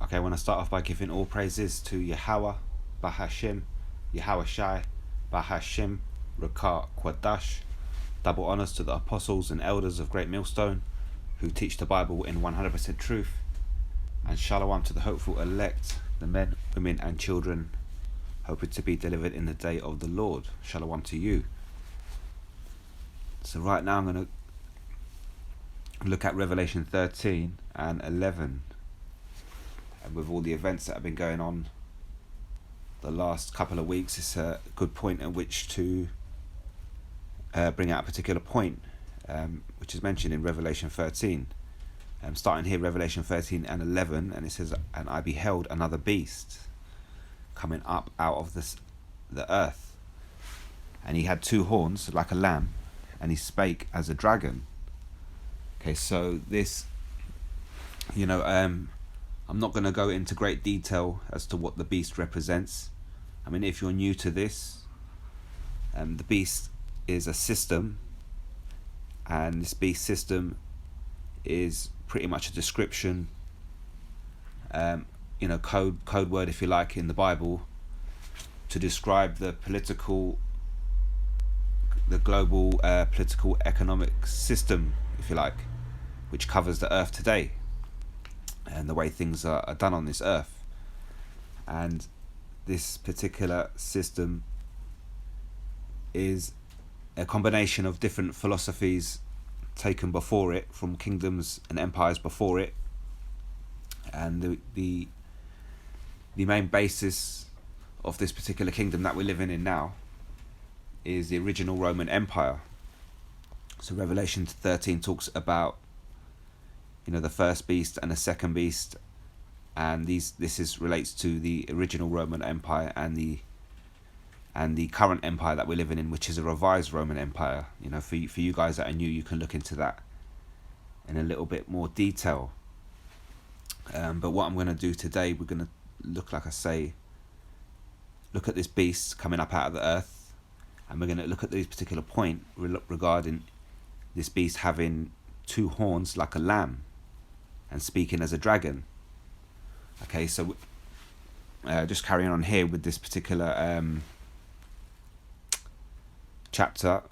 Okay, I want to start off by giving all praises to Yahweh, Bahashim, Yahweh Shai, Bahashim, Rakat, Kwadash. Double honors to the apostles and elders of Great Millstone who teach the Bible in 100% truth. And shalom to the hopeful elect, the men, women and children hoping to be delivered in the day of the Lord. Shalom to you. So right now I'm going to look at Revelation 13 and 11. And with all the events that have been going on the last couple of weeks, it's a good point at which to bring out a particular point, which is mentioned in Revelation 13. Starting here, Revelation 13 and 11, and it says, "And I beheld another beast coming up out of the earth, and he had two horns like a lamb, and he spake as a dragon." Okay, so this, I'm not going to go into great detail as to what the beast represents. I mean, if you're new to this, the beast is a system, and this beast system is pretty much a description, code word, if you like, in the Bible to describe the global political economic system, if you like, which covers the earth today and the way things are done on this earth. And this particular system is a combination of different philosophies taken before it from kingdoms and empires before it, and the main basis of this particular kingdom that we're living in now is the original Roman Empire. So Revelation 13 talks about the first beast and the second beast, and this relates to the original Roman Empire and the current empire that we're living in, which is a revised Roman Empire. For you guys that are new, you can look into that in a little bit more detail. But what I'm going to do today, we're going to look at this beast coming up out of the earth, and we're going to look at this particular point regarding this beast having two horns like a lamb and speaking as a dragon. Okay, so just carrying on here with this particular chapter.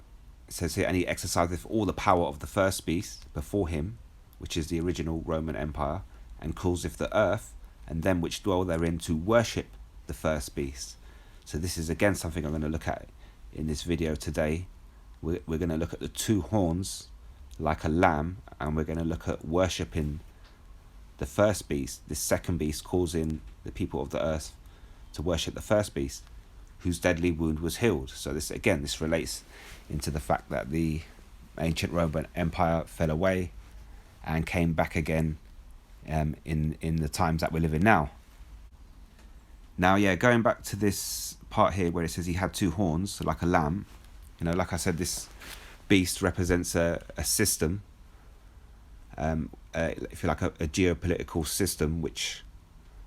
It says here, "And he exerciseth all the power of the first beast before him," which is the original Roman Empire, "and causeth the earth and them which dwell therein to worship the first beast." So this is again something I'm going to look at in this video today. We're going to look at the two horns like a lamb, and we're going to look at worshipping the first beast, this second beast, causing the people of the earth to worship the first beast, whose deadly wound was healed. So this relates into the fact that the ancient Roman Empire fell away and came back again in the times that we're living now. Now, going back to this part here where it says he had two horns like a lamb. Like I said, this beast represents a system, if you like, a geopolitical system which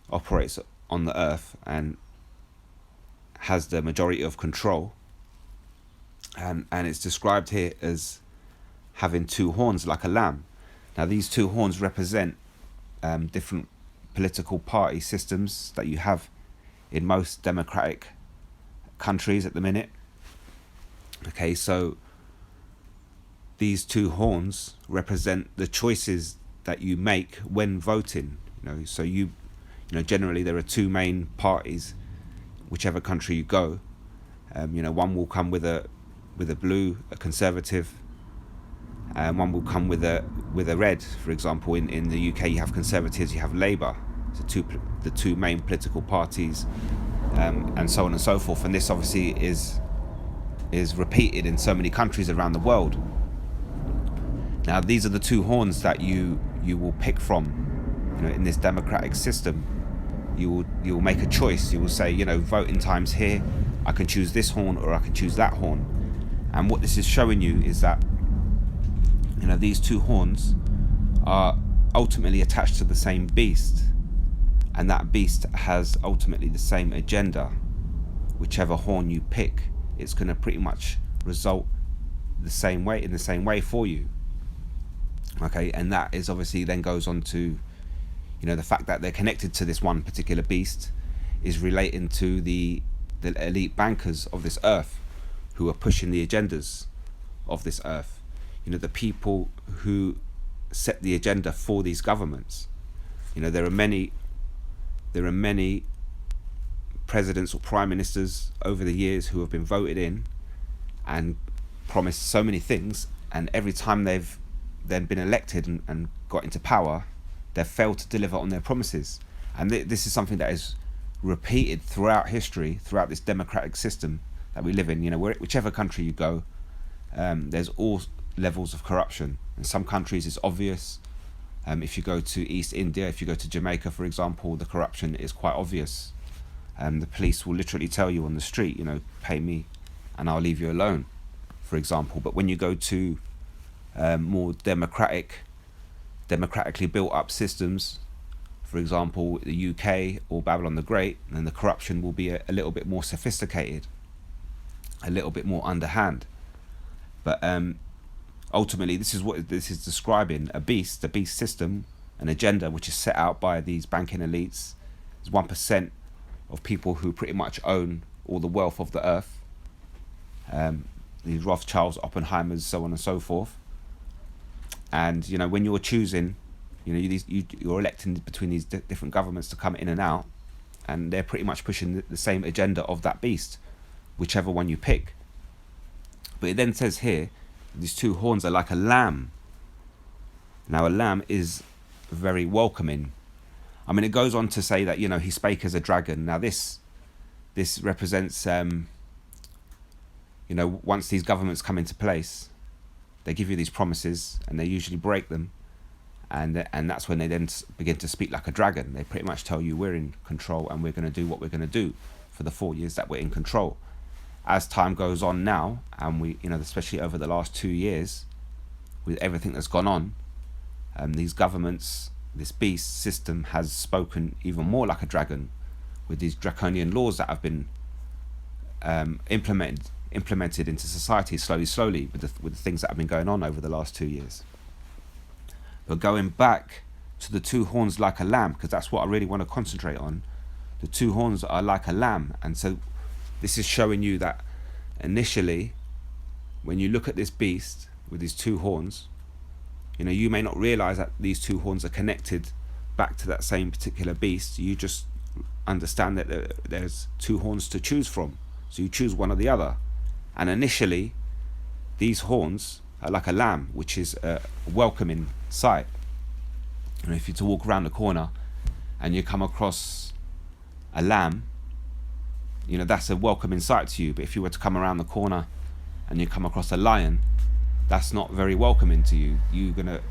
operates on the earth and has the majority of control, and it's described here as having two horns like a lamb. Now these two horns represent different political party systems that you have in most democratic countries at the minute. Okay, so these two horns represent the choices that you make when voting. So generally there are two main parties, whichever country you go. One will come with a blue, a conservative, and one will come with a red. For example, in the UK you have Conservatives, you have Labour. So the two main political parties, and so on and so forth. And this obviously is repeated in so many countries around the world. Now these are the two horns that you will pick from. In this democratic system, you will make a choice. You will say, voting time's here, I can choose this horn or I can choose that horn. And what this is showing you is that these two horns are ultimately attached to the same beast, and that beast has ultimately the same agenda. Whichever horn you pick, it's going to pretty much result in the same way for you. Okay, and that is obviously then goes on to The fact that they're connected to this one particular beast is relating to the elite bankers of this earth who are pushing the agendas of this earth. The people who set the agenda for these governments. There are many presidents or prime ministers over the years who have been voted in and promised so many things, and every time they've then been elected and got into power, they've failed to deliver on their promises. And this is something that is repeated throughout history, throughout this democratic system that we live in. Whichever country you go, there's all levels of corruption. In some countries it's obvious. If you go to East India, if you go to Jamaica, for example, the corruption is quite obvious. The police will literally tell you on the street, pay me and I'll leave you alone, for example. But when you go to more democratically built up systems, for example, the UK or Babylon the Great, then the corruption will be a little bit more sophisticated, a little bit more underhand. But ultimately, this is what this is describing: a beast system, an agenda which is set out by these banking elites. There's 1% of people who pretty much own all the wealth of the earth. These Rothschilds, Oppenheimers, so on and so forth. And when you're choosing, you're electing between these different governments to come in and out, and they're pretty much pushing the same agenda of that beast, whichever one you pick. But it then says here, these two horns are like a lamb. Now, a lamb is very welcoming. I mean, it goes on to say that, he spake as a dragon. Now, this represents, once these governments come into place, they give you these promises and they usually break them. And that's when they then begin to speak like a dragon. They pretty much tell you, we're in control and we're going to do what we're going to do for the 4 years that we're in control. As time goes on now, and we, especially over the last 2 years, with everything that's gone on, these governments, this beast system has spoken even more like a dragon, with these draconian laws that have been implemented into society slowly with the things that have been going on over the last 2 years. But going back to the two horns like a lamb, because that's what I really want to concentrate on. The two horns are like a lamb, and so this is showing you that initially, when you look at this beast with these two horns, you may not realize that these two horns are connected back to that same particular beast. You just understand that there's two horns to choose from, so you choose one or the other. And initially, these horns are like a lamb, which is a welcoming sight. And if you to walk around the corner and you come across a lamb, that's a welcoming sight to you. But if you were to come around the corner and you come across a lion, that's not very welcoming to you. You're going to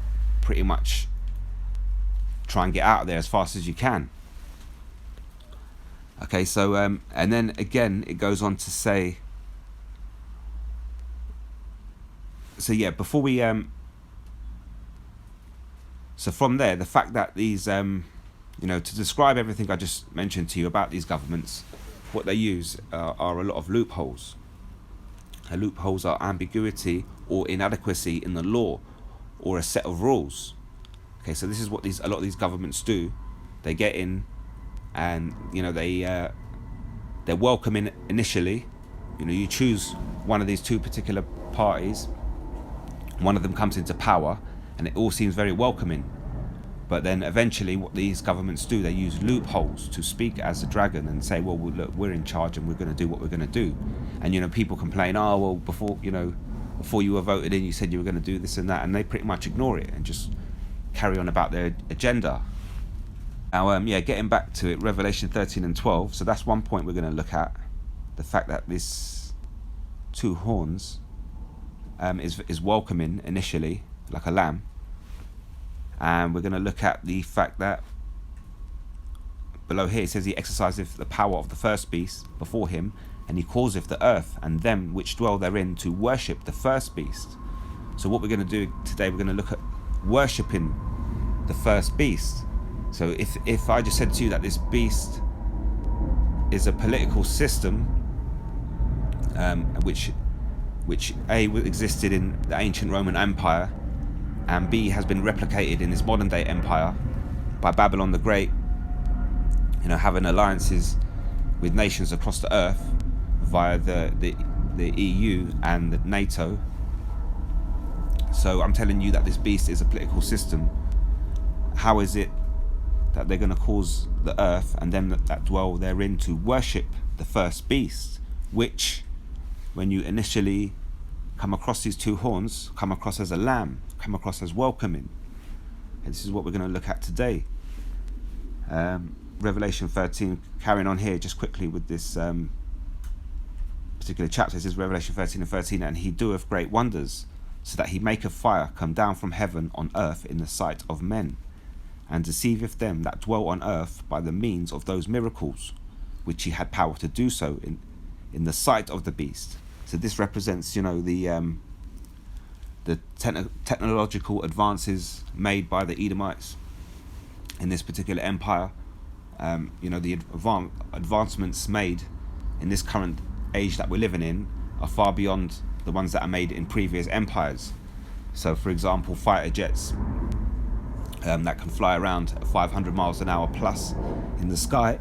pretty much try and get out of there as fast as you can. Okay, so, and then again, it goes on to say, before we, so from there, the fact that these, to describe everything I just mentioned to you about these governments, what they use are a lot of loopholes. Loopholes are ambiguity or inadequacy in the law or a set of rules. Okay, so this is what a lot of these governments do. They get in and, they're welcoming initially. You choose one of these two particular parties. One of them comes into power and it all seems very welcoming. But then eventually what these governments do, they use loopholes to speak as a dragon and say, well, look, we're in charge and we're going to do what we're going to do. And, people complain, before you were voted in, you said you were going to do this and that. And they pretty much ignore it and just carry on about their agenda. Now, getting back to it, Revelation 13 and 12. So that's one point we're going to look at. The fact that this two horns is welcoming initially, like a lamb. And we're going to look at the fact that below here it says he exerciseth the power of the first beast before him, and he causeth the earth and them which dwell therein to worship the first beast. So what we're going to do today, we're going to look at worshipping the first beast. So if I just said to you that this beast is a political system which A, existed in the ancient Roman Empire, and B, has been replicated in this modern day empire, by Babylon the Great, having alliances with nations across the earth via the EU and the NATO. So I'm telling you that this beast is a political system. How is it that they're going to cause the earth and them that dwell therein to worship the first beast, which, when you initially come across these two horns, come across as a lamb, come across as welcoming? And this is what we're going to look at today. Revelation 13, carrying on here just quickly with this particular chapter. It says Revelation 13:13, and he doeth great wonders, so that he maketh fire come down from heaven on earth in the sight of men, and deceiveth them that dwell on earth by the means of those miracles which he had power to do so in the sight of the beast. So this represents, the technological advances made by the Edomites in this particular empire. The advancements made in this current age that we're living in are far beyond the ones that are made in previous empires. So, for example, fighter jets that can fly around at 500 miles an hour plus in the sky,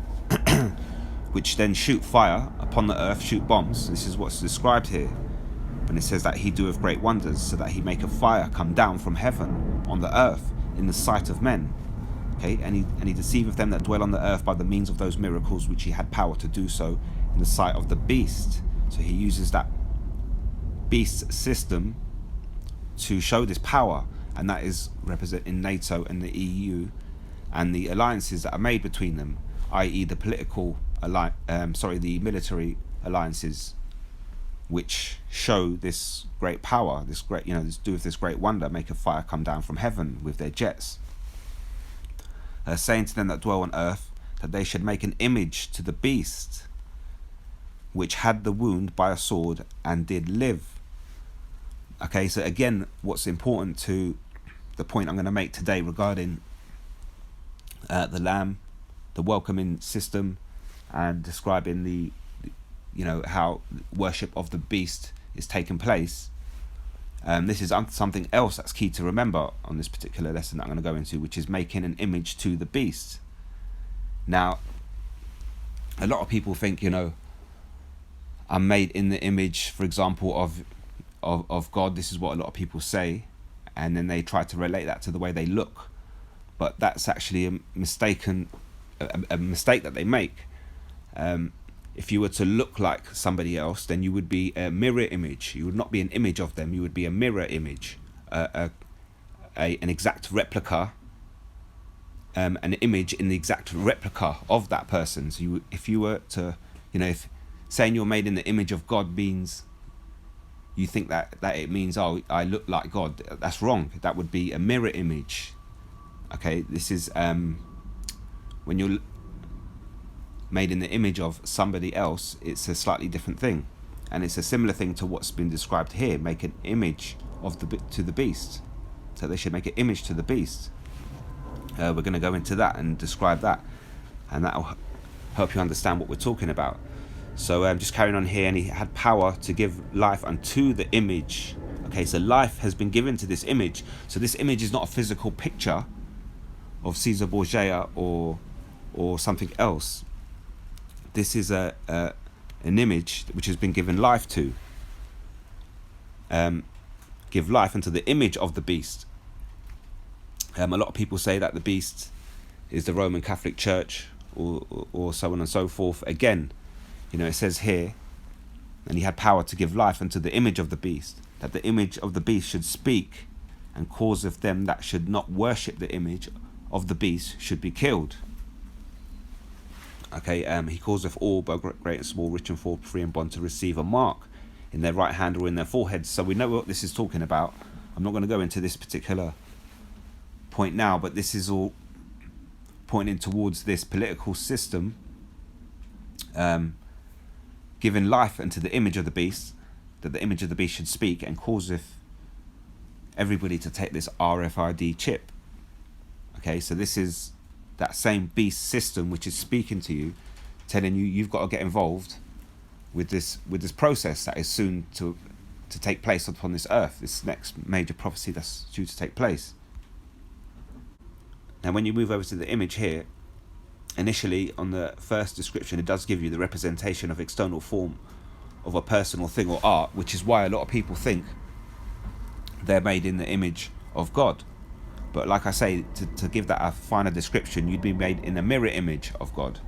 which then shoot fire upon the earth, shoot bombs. This is what's described here when it says that he doeth great wonders, so that he maketh fire come down from heaven on the earth in the sight of men. Okay, and he deceiveth them that dwell on the earth by the means of those miracles which he had power to do so in the sight of the beast. So he uses that beast system to show this power, and that is represented in NATO and the EU and the alliances that are made between them, i.e. the the military alliances, which show this great power, this great, do with this great wonder, make a fire come down from heaven with their jets. Saying to them that dwell on earth, that they should make an image to the beast, which had the wound by a sword and did live. Okay, so again, what's important to the point I'm going to make today regarding the lamb, the welcoming system, and describing the how worship of the beast is taking place. This is something else that's key to remember on this particular lesson that I'm going to go into, which is making an image to the beast. Now, a lot of people think, I'm made in the image, for example, of God. This is what a lot of people say, and then they try to relate that to the way they look. But that's actually a mistake that they make. If you were to look like somebody else, then you would be a mirror image. You would not be an image of them. You would be a mirror image, an exact replica, an image in the exact replica of that person. So if you were to, if saying you're made in the image of God means you think that it means, oh, I look like God, that's wrong. That would be a mirror image. Okay, this is when you're made in the image of somebody else, it's a slightly different thing, and it's a similar thing to what's been described here. Make an image of to the beast, so they should make an image to the beast. We're going to go into that and describe that, and that'll help you understand what we're talking about. So just carrying on here, and he had power to give life unto the image. Okay, so life has been given to this image. So this image is not a physical picture of Caesar Borgia or something else. This is an image which has been given life to. Give life unto the image of the beast. A lot of people say that the beast is the Roman Catholic Church or so on and so forth. Again, it says here, and he had power to give life unto the image of the beast, that the image of the beast should speak, and causeth them that should not worship the image of the beast should be killed. Okay, he causeth all, both great and small, rich and poor, free and bond, to receive a mark in their right hand or in their foreheads. So we know what this is talking about. I'm not going to go into this particular point now, but this is all pointing towards this political system giving life unto the image of the beast, that the image of the beast should speak, and causeth everybody to take this RFID chip. Okay, so this is that same beast system which is speaking to you, telling you you've got to get involved with this process that is soon to take place upon this earth, this next major prophecy that's due to take place. Now when you move over to the image here, initially on the first description it does give you the representation of external form of a person or thing or art, which is why a lot of people think they're made in the image of God. But like I say, to give that a finer description, you'd be made in a mirror image of God.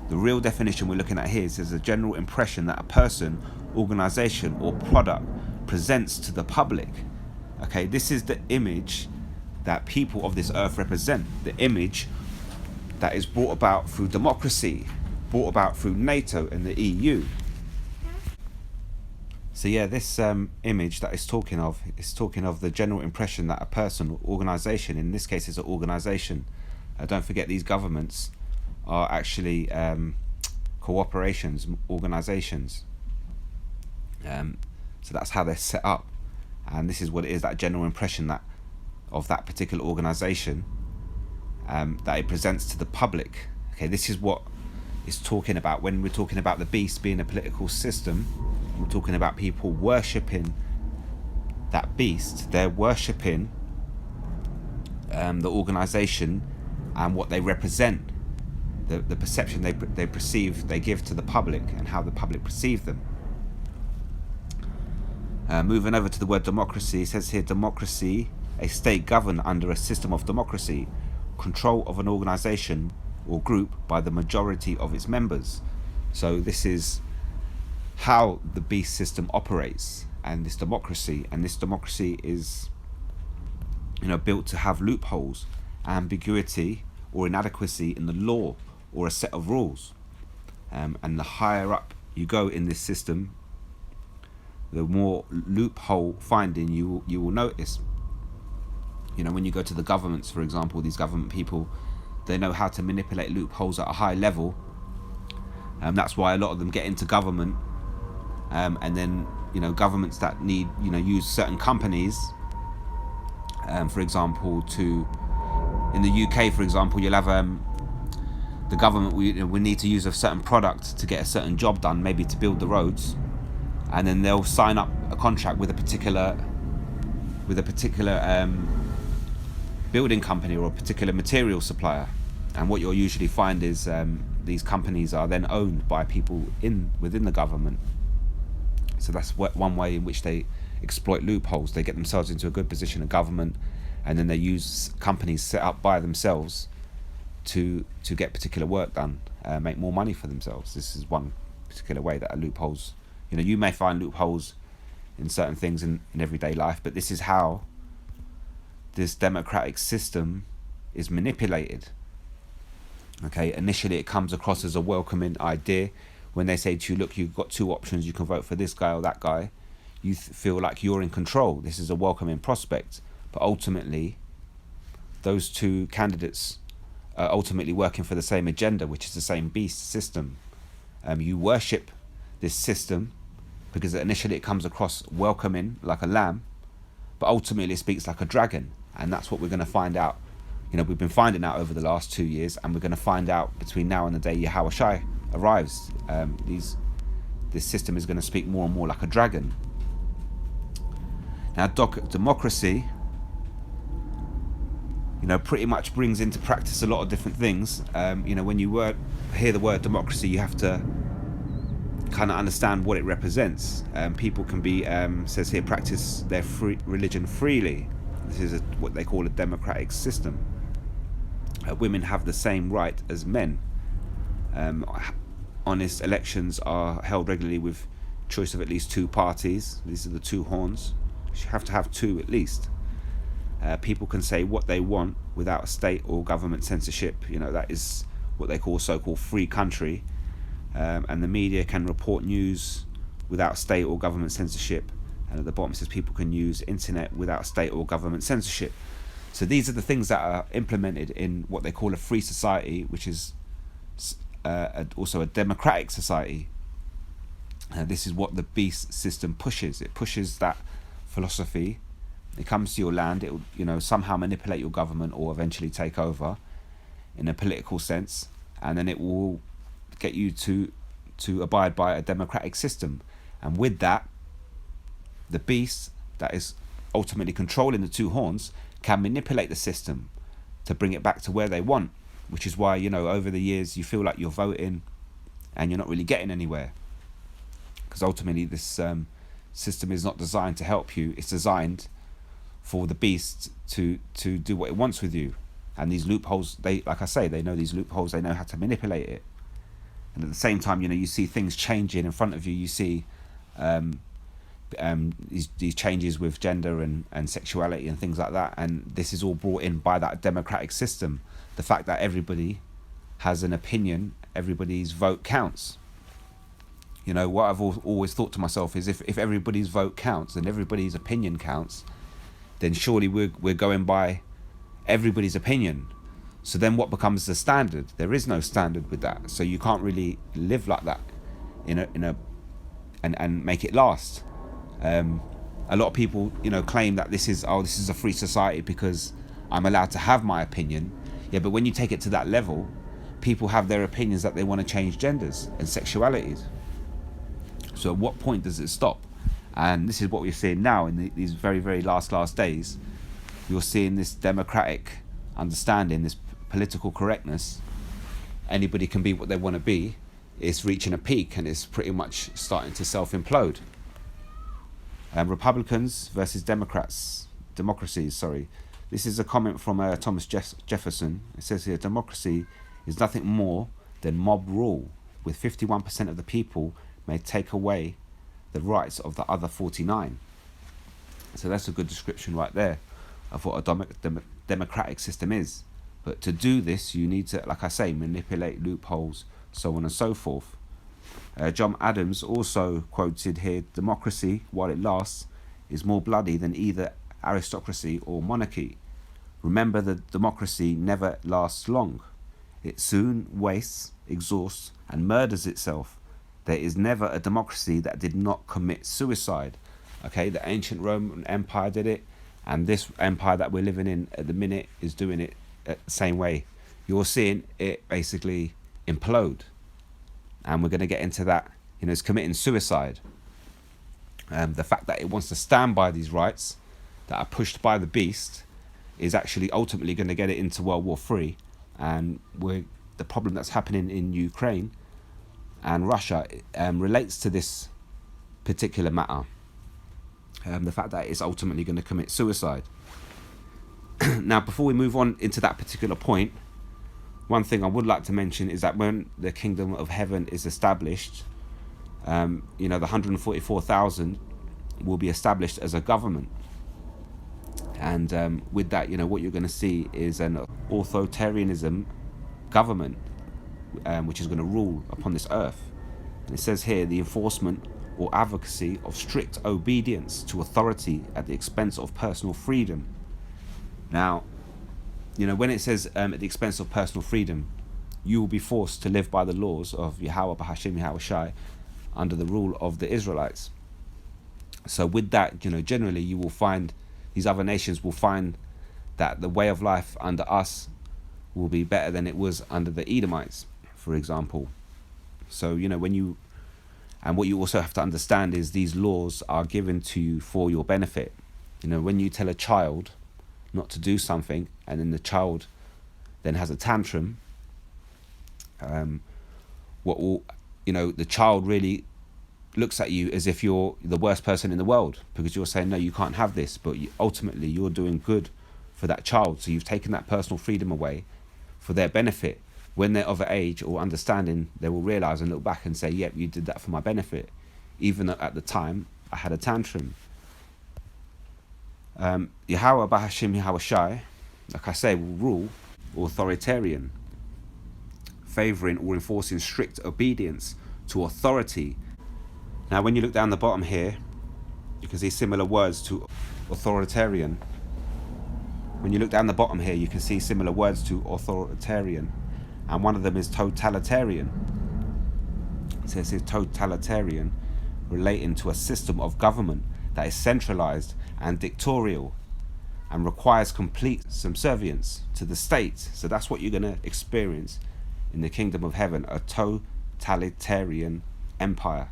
The real definition we're looking at here is a general impression that a person, organization or product presents to the public. Okay, this is the image that people of this earth represent, the image that is brought about through democracy, brought about through NATO and the EU. So yeah, this image that is talking of the general impression that a person or organisation, in this case it's an organisation, don't forget these governments are actually cooperations, organisations. So that's how they're set up, and this is what it is, that general impression that of that particular organisation that it presents to the public. Okay, this is what it's talking about when we're talking about the beast being a political system. We're talking about people worshipping that beast. They're worshipping the organisation and what they represent, the perception they perceive, they give to the public, and how the public perceive them. Moving over to the word democracy, it says here, democracy, a state governed under a system of democracy, control of an organisation or group by the majority of its members. So this is how the beast system operates, and this democracy is, built to have loopholes, ambiguity or inadequacy in the law or a set of rules, and the higher up you go in this system, the more loophole finding you will notice. When you go to the governments, for example, these government people, they know how to manipulate loopholes at a high level. That's why a lot of them get into government. And then governments that need use certain companies, for example, in the UK, for example, you'll have the government we need to use a certain product to get a certain job done, maybe to build the roads, and then they'll sign up a contract with a particular building company or a particular material supplier. And what you'll usually find is these companies are then owned by people within the government. So that's one way in which they exploit loopholes. They get themselves into a good position in government, and then they use companies set up by themselves to get particular work done, make more money for themselves. This is one particular way that loopholes, you may find loopholes in certain things in everyday life, but this is how this democratic system is manipulated. Okay, initially it comes across as a welcoming idea. When they say to you, look, you've got two options, you can vote for this guy or that guy, you feel like you're in control. This is a welcoming prospect. But ultimately, those two candidates are ultimately working for the same agenda, which is the same beast system. You worship this system because initially it comes across welcoming like a lamb, but ultimately it speaks like a dragon. And that's what we're going to find out. We've been finding out over the last 2 years, and we're going to find out between now and the day Yahushua arrives. This system is going to speak more and more like a dragon. Now, democracy, pretty much brings into practice a lot of different things. When you hear the word democracy, you have to kind of understand what it represents. People can be, says here, practice their religion freely. This is what they call a democratic system. Women have the same right as men. Honest elections are held regularly with choice of at least two parties. These are the two horns. You have to have two at least. People can say what they want without state or government censorship. That is what they call so-called free country. And the media can report news without state or government censorship. And at the bottom it says people can use internet without state or government censorship. So these are the things that are implemented in what they call a free society, which is also a democratic society. This is what the beast system pushes. It pushes that philosophy. It comes to your land, it will somehow manipulate your government or eventually take over in a political sense, and then it will get you to abide by a democratic system. And with that, the beast that is ultimately controlling the two horns can manipulate the system to bring it back to where they want, which is why, over the years you feel like you're voting and you're not really getting anywhere, because ultimately this system is not designed to help you. It's designed for the beast to do what it wants with you. And these loopholes, they know these loopholes, they know how to manipulate it. And at the same time, you see things changing in front of you. You see these changes with gender and sexuality and things like that. And this is all brought in by that democratic system. The fact that everybody has an opinion, everybody's vote counts. What I've always thought to myself is if everybody's vote counts and everybody's opinion counts, then surely we're going by everybody's opinion. So then what becomes the standard? There is no standard with that. So you can't really live like that and make it last. A lot of people, claim that this is a free society because I'm allowed to have my opinion. Yeah, but when you take it to that level, people have their opinions that they want to change genders and sexualities. So at what point does it stop? And this is what we're seeing now in these very, very last days. You're seeing this democratic understanding, this political correctness. Anybody can be what they want to be. It's reaching a peak and it's pretty much starting to self-implode. Republicans versus democracies. This is a comment from Thomas Jefferson. It says here, democracy is nothing more than mob rule, with 51% of the people may take away the rights of the other 49. So that's a good description right there of what a democratic system is. But to do this, you need to, like I say, manipulate loopholes, so on and so forth. John Adams also quoted here, democracy, while it lasts, is more bloody than either aristocracy or monarchy. Remember that democracy never lasts long. It soon wastes, exhausts, and murders itself. There is never a democracy that did not commit suicide. Okay, the ancient Roman Empire did it, and this empire that we're living in at the minute is doing it the same way. You're seeing it basically implode. And we're going to get into that. It's committing suicide. The fact that it wants to stand by these rights that are pushed by the beast is actually ultimately going to get it into World War III. And the problem that's happening in Ukraine and Russia relates to this particular matter. The fact that it's ultimately going to commit suicide. Now, before we move on into that particular point, one thing I would like to mention is that when the kingdom of heaven is established, the 144,000 will be established as a government. And with that, what you're going to see is an authoritarianism government, which is going to rule upon this earth. And it says here, the enforcement or advocacy of strict obedience to authority at the expense of personal freedom. Now, when it says at the expense of personal freedom, you will be forced to live by the laws of Yahweh Bahashim Yahweh Shai under the rule of the Israelites. So with that, generally you will find, these other nations will find that the way of life under us will be better than it was under the Edomites, for example. So, and what you also have to understand is these laws are given to you for your benefit. When you tell a child not to do something, and then the child then has a tantrum, the child really looks at you as if you're the worst person in the world, because you're saying, no, you can't have this, but ultimately you're doing good for that child. So you've taken that personal freedom away for their benefit. When they're of age or understanding, they will realize and look back and say, yep, you did that for my benefit, even though at the time I had a tantrum. Yahweh Bahashim Yahweh Shai, like I say, will rule authoritarian, favouring or enforcing strict obedience to authority. Now, when you look down the bottom here, you can see similar words to authoritarian. When you look down the bottom here, you can see similar words to authoritarian, and one of them is totalitarian. It says here totalitarian, relating to a system of government that is centralized and dictatorial and requires complete subservience to the state. So that's what you're going to experience in the kingdom of heaven, a totalitarian empire.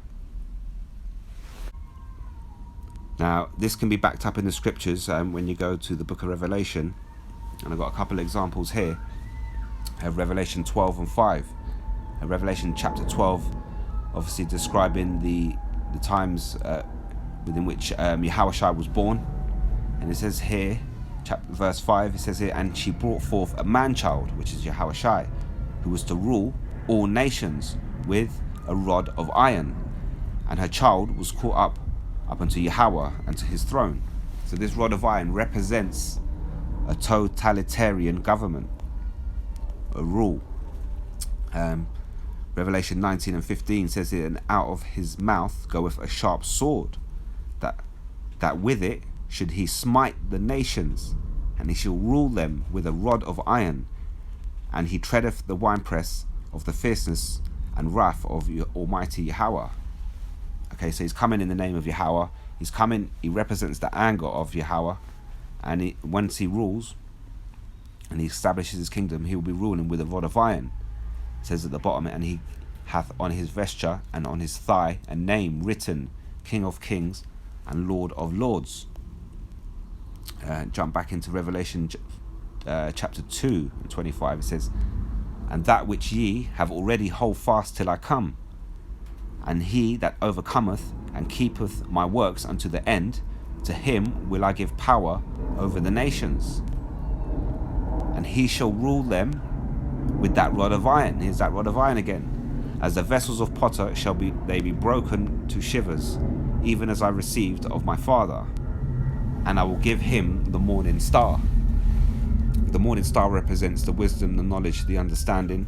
Now, this can be backed up in the scriptures when you go to the book of Revelation. And I've got a couple of examples here. Revelation 12 and 5. Revelation chapter 12, obviously describing the times within which Yahushua was born. And it says here, verse 5, it says here, and she brought forth a man-child, which is Yahushua, who was to rule all nations with a rod of iron. And her child was caught up unto Yahweh and to his throne. So this rod of iron represents a totalitarian government, a rule. Revelation 19 and 15 says it, and out of his mouth goeth a sharp sword, that with it should he smite the nations, and he shall rule them with a rod of iron, and he treadeth the winepress of the fierceness and wrath of Almighty Yahweh. Okay, so he's coming in the name of Yahweh. He's coming, he represents the anger of Yahweh, and once he rules and he establishes his kingdom, he will be ruling with a rod of iron. It says at the bottom, and he hath on his vesture and on his thigh a name written, King of Kings and Lord of Lords. Jump back into Revelation chapter 2 and 25. It says, and that which ye have already hold fast till I come. And he that overcometh and keepeth my works unto the end, to him will I give power over the nations. And he shall rule them with that rod of iron. Here's that rod of iron again. As the vessels of potter shall be broken to shivers, even as I received of my Father. And I will give him the morning star. The morning star represents the wisdom, the knowledge, the understanding,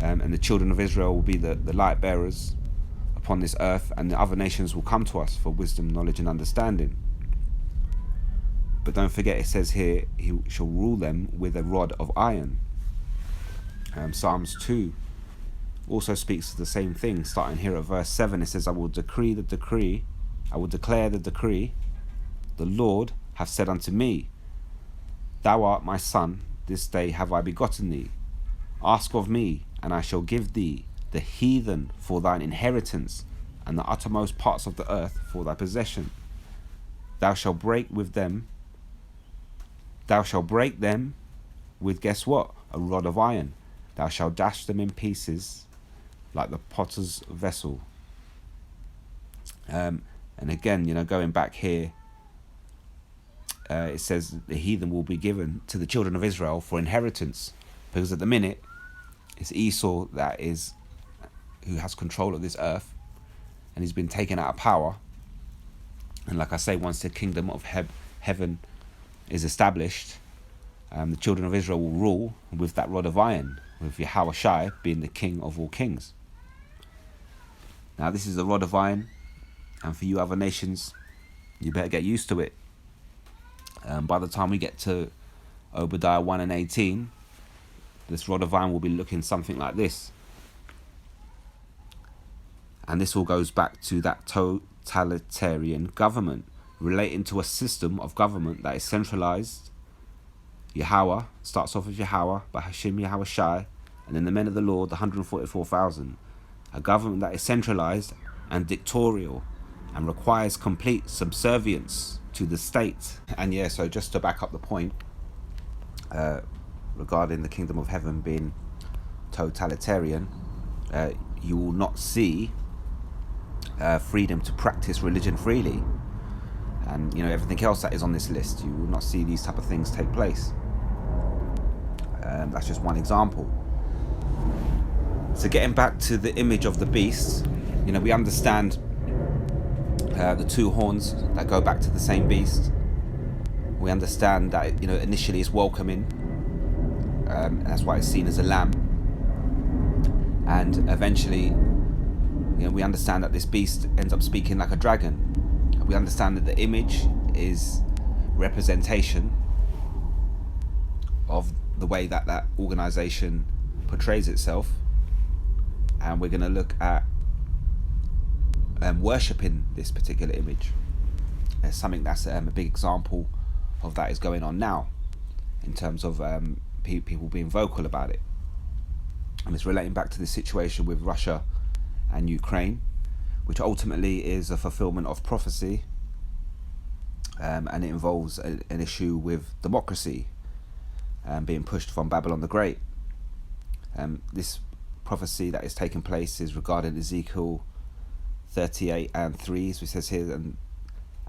and the children of Israel will be the light bearers upon this earth, and the other nations will come to us for wisdom, knowledge, and understanding. But don't forget, it says here, he shall rule them with a rod of iron. Psalms 2 also speaks to the same thing, starting here at verse 7. It says, I will declare the decree, the Lord hath said unto me, thou art my son, this day have I begotten thee. Ask of me, and I shall give thee the heathen for thine inheritance, and the uttermost parts of the earth for thy possession. Thou shalt break them with, guess what? A rod of iron. Thou shalt dash them in pieces like the potter's vessel. And again, going back here, it says the heathen will be given to the children of Israel for inheritance, because at the minute it's Esau who has control of this earth, and he's been taken out of power. And like I say, once the kingdom of heaven is established, the children of Israel will rule with that rod of iron, with Yahushua being the king of all kings. Now this is the rod of iron, and for you other nations, you better get used to it. By the time we get to Obadiah 1 and 18, this rod of iron will be looking something like this. And this all goes back to that totalitarian government, relating to a system of government that is centralized. Yahweh starts off with Yahweh, by Hashem Yahushua, and then the men of the Lord, the 144,000. A government that is centralized and dictatorial and requires complete subservience to the state. And yeah, so just to back up the point regarding the kingdom of heaven being totalitarian, you will not see freedom to practice religion freely, and everything else that is on this list. You will not see these type of things take place. That's just one example. So getting back to the image of the beast, we understand the two horns that go back to the same beast. We understand that initially it's welcoming, and that's why it's seen as a lamb, and eventually we understand that this beast ends up speaking like a dragon. We understand that the image is representation of the way that organization portrays itself, and we're going to look at worshipping this particular image. There's something that's a big example of that is going on now, in terms of people being vocal about it, and it's relating back to the situation with Russia and Ukraine, which ultimately is a fulfillment of prophecy, and it involves an issue with democracy. being pushed from Babylon the Great. This prophecy that is taking place is regarding Ezekiel 38 and 3, as it says here,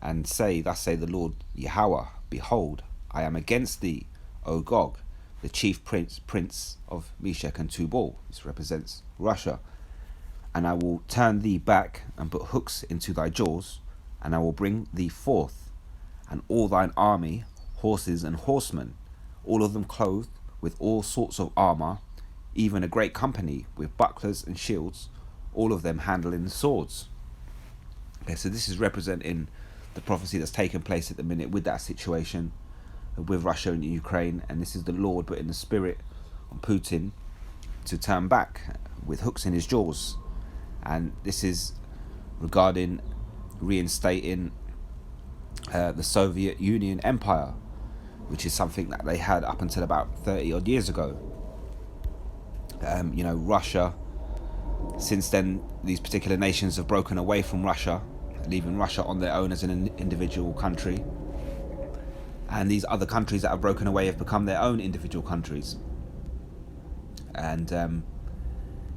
and say, thus say the Lord Yahweh, behold, I am against thee, O Gog, the chief prince of Meshech and Tubal. This represents Russia. And I will turn thee back and put hooks into thy jaws, and I will bring thee forth, and all thine army, horses and horsemen, all of them clothed with all sorts of armour, even a great company with bucklers and shields, all of them handling swords. Okay, so this is representing the prophecy that's taken place at the minute with that situation with Russia and Ukraine, and this is the Lord putting the spirit on Putin to turn back with hooks in his jaws. And this is regarding reinstating the Soviet Union Empire, which is something that they had up until about 30 odd years ago. Russia, since then, these particular nations have broken away from Russia, leaving Russia on their own as an individual country. And these other countries that have broken away have become their own individual countries. And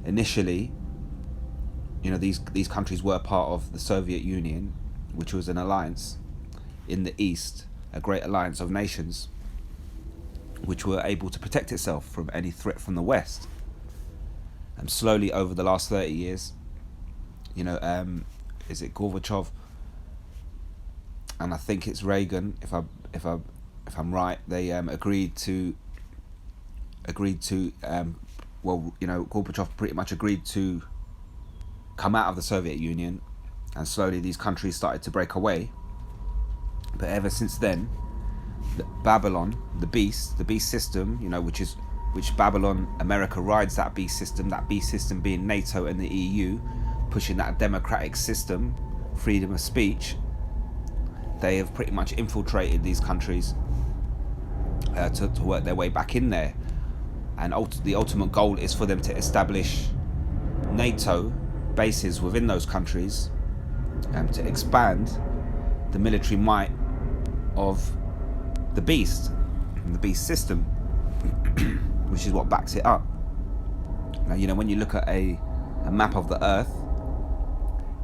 initially, these countries were part of the Soviet Union, which was an alliance in the East, a great alliance of nations, which were able to protect itself from any threat from the West. And slowly over the last 30 years, is it Gorbachev? And I think it's Reagan, if I'm right. They agreed to Gorbachev pretty much agreed to come out of the Soviet Union, and slowly these countries started to break away. But ever since then, Babylon, the beast system, which Babylon, America rides that beast system being NATO and the EU, pushing that democratic system, freedom of speech. They have pretty much infiltrated these countries to work their way back in there. And the ultimate goal is for them to establish NATO bases within those countries and to expand the military might of the beast and the beast system, which is what backs it up. Now, when you look at a map of the earth,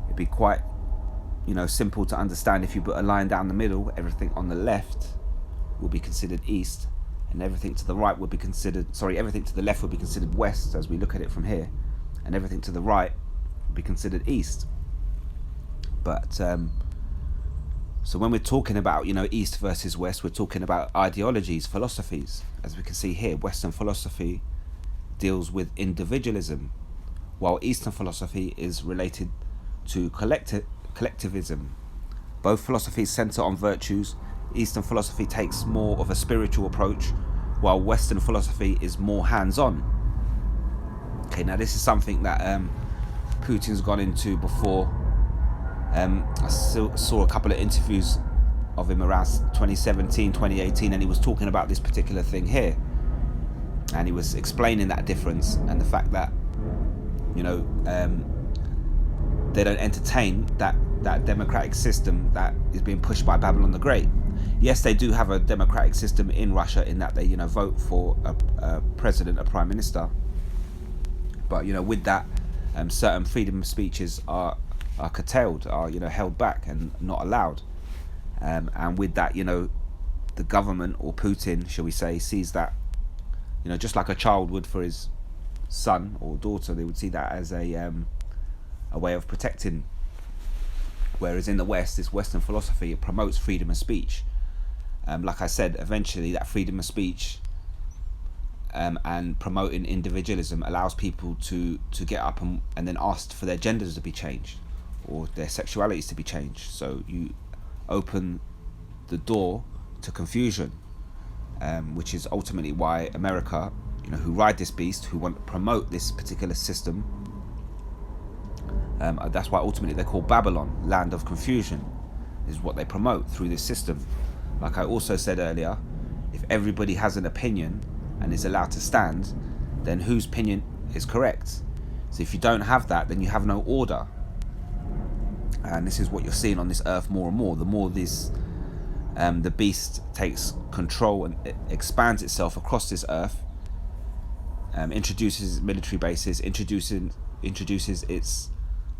it'd be quite simple to understand. If you put a line down the middle, everything on the left will be considered east, and everything to the right would be everything to the left would be considered west, as we look at it from here, and everything to the right would be considered east. But so when we're talking about east versus west, we're talking about ideologies, philosophies. As we can see here, Western philosophy deals with individualism, while Eastern philosophy is related to collectivism. Both philosophies center on virtues. Eastern philosophy takes more of a spiritual approach, while Western philosophy is more hands-on. Okay, now this is something that Putin's gone into before. I saw a couple of interviews of him around 2017, 2018, and he was talking about this particular thing here. And he was explaining that difference and the fact that, they don't entertain that democratic system that is being pushed by Babylon the Great. Yes, they do have a democratic system in Russia in that they, vote for a president, a prime minister. But, with that, certain freedom of speeches are curtailed, are held back and not allowed. And with that, the government, or Putin, shall we say, sees that, just like a child would for his son or daughter, they would see that as a way of protecting. Whereas in the West, this Western philosophy, it promotes freedom of speech. Like I said, eventually that freedom of speech and promoting individualism allows people to get up and then ask for their genders to be changed or their sexualities to be changed. So you open the door to confusion, which is ultimately why America, who ride this beast, who want to promote this particular system, that's why ultimately they're called Babylon, land of confusion, is what they promote through this system. Like I also said earlier, if everybody has an opinion and is allowed to stand, then whose opinion is correct? So if you don't have that, then you have no order. And this is what you're seeing on this earth more and more. The more this the beast takes control and it expands itself across this earth, introduces military bases, introduces its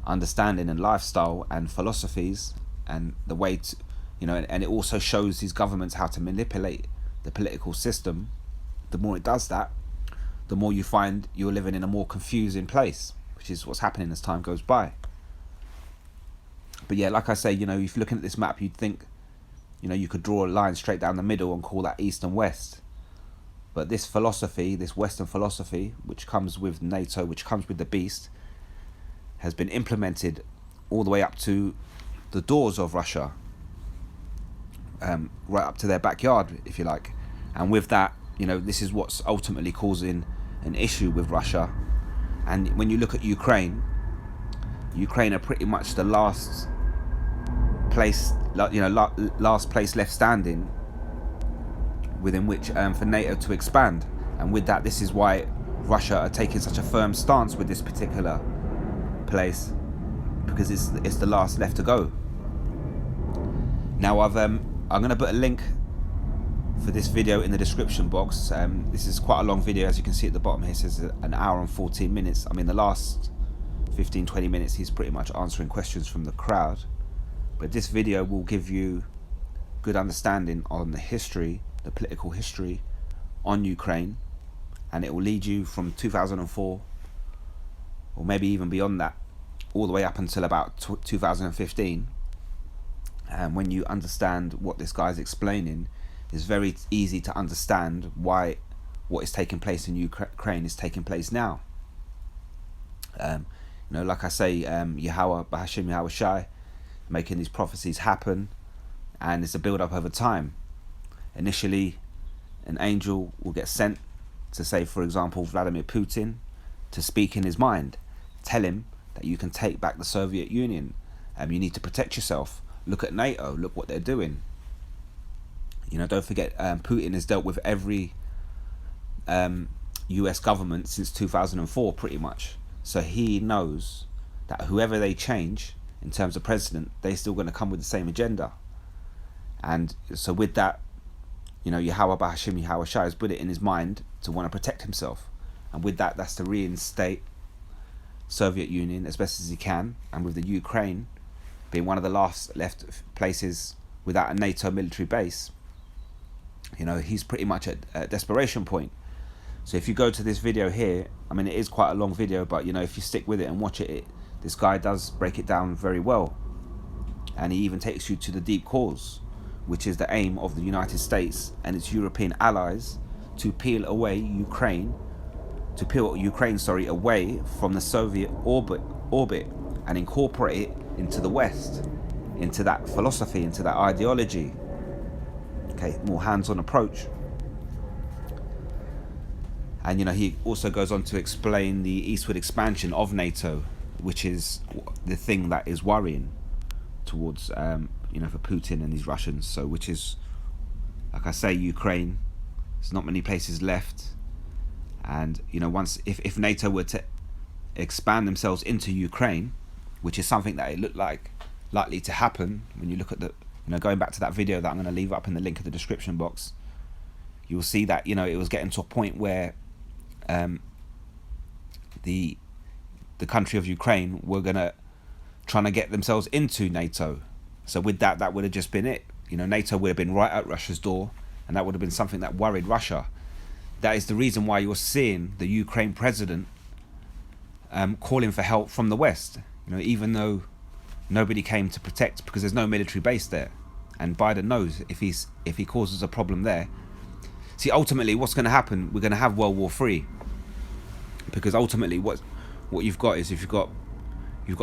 understanding and lifestyle and philosophies and the way to, and it also shows these governments how to manipulate the political system. The more it does that, the more you find you're living in a more confusing place, which is what's happening as time goes by. But yeah, like I say, if you're looking at this map, you'd think, you could draw a line straight down the middle and call that East and West. But this philosophy, this Western philosophy, which comes with NATO, which comes with the beast, has been implemented all the way up to the doors of Russia, right up to their backyard, if you like. And with that, this is what's ultimately causing an issue with Russia. And when you look at Ukraine are pretty much the last place, last place left standing within which for NATO to expand. And with that, this is why Russia are taking such a firm stance with this particular place, because it's the last left to go. Now I'm going to put a link for this video in the description box. This is quite a long video, as you can see at the bottom here. It says an hour and 14 minutes. I mean, the last 15-20 minutes he's pretty much answering questions from the crowd, but this video will give you good understanding on the history, the political history on Ukraine, and it will lead you from 2004, or maybe even beyond that, all the way up until about 2015. And when you understand what this guy's explaining, it's very easy to understand why what is taking place in Ukraine is taking place now. Like I say, Yahweh, Bahashim Yahweh Shai, making these prophecies happen, and it's a build-up over time. Initially, an angel will get sent to, say, for example, Vladimir Putin, to speak in his mind, tell him that you can take back the Soviet Union, you need to protect yourself. Look at NATO, look what they're doing. Don't forget, Putin has dealt with every US government since 2004, pretty much. So he knows that whoever they change in terms of president, they're still going to come with the same agenda. And so with that, Yahweh Bahashim Yahweh Shai has put it in his mind to want to protect himself. And with that, that's to reinstate Soviet Union as best as he can. And with the Ukraine being one of the last left places without a NATO military base, he's pretty much at a desperation point. So if you go to this video here, I mean, it is quite a long video, but if you stick with it and watch it, this guy does break it down very well. And he even takes you to the deep cause, which is the aim of the United States and its European allies to peel Ukraine away from the Soviet orbit and incorporate it into the West, into that philosophy, into that ideology. Okay, more hands-on approach. And he also goes on to explain the eastward expansion of NATO, which is the thing that is worrying towards for Putin and these Russians. So which is, like I say, Ukraine, there's not many places left. And once if NATO were to expand themselves into Ukraine, which is something that it looked like likely to happen, when you look at the going back to that video that I'm going to leave up in the link in the description box, you'll see that it was getting to a point where the country of Ukraine were trying to get themselves into NATO. So with that would have just been it. NATO would have been right at Russia's door, and that would have been something that worried Russia. That is the reason why you're seeing the Ukraine president calling for help from the West. Even though nobody came to protect, because there's no military base there, and Biden knows if he causes a problem there. See, ultimately, what's going to happen? We're going to have World War III, because ultimately, what you've got is you've got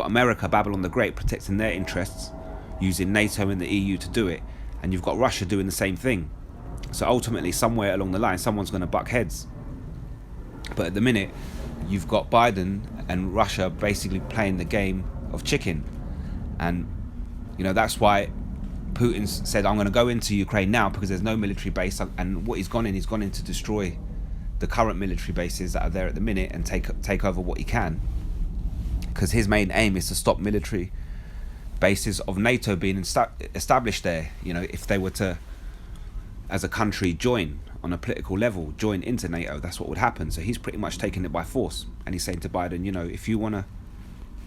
America, Babylon the Great, protecting their interests, using NATO and the EU to do it, and you've got Russia doing the same thing. So ultimately, somewhere along the line, someone's going to buck heads. But at the minute, you've got Biden and Russia basically playing the game of chicken. And, that's why Putin said, I'm going to go into Ukraine now because there's no military base. And what he's gone in to destroy the current military bases that are there at the minute and take over what he can. Because his main aim is to stop military bases of NATO being established there. You know, if they were to, as a country, join on a political level, join into NATO, that's what would happen. So he's pretty much taking it by force, and he's saying to Biden, you know, if you want to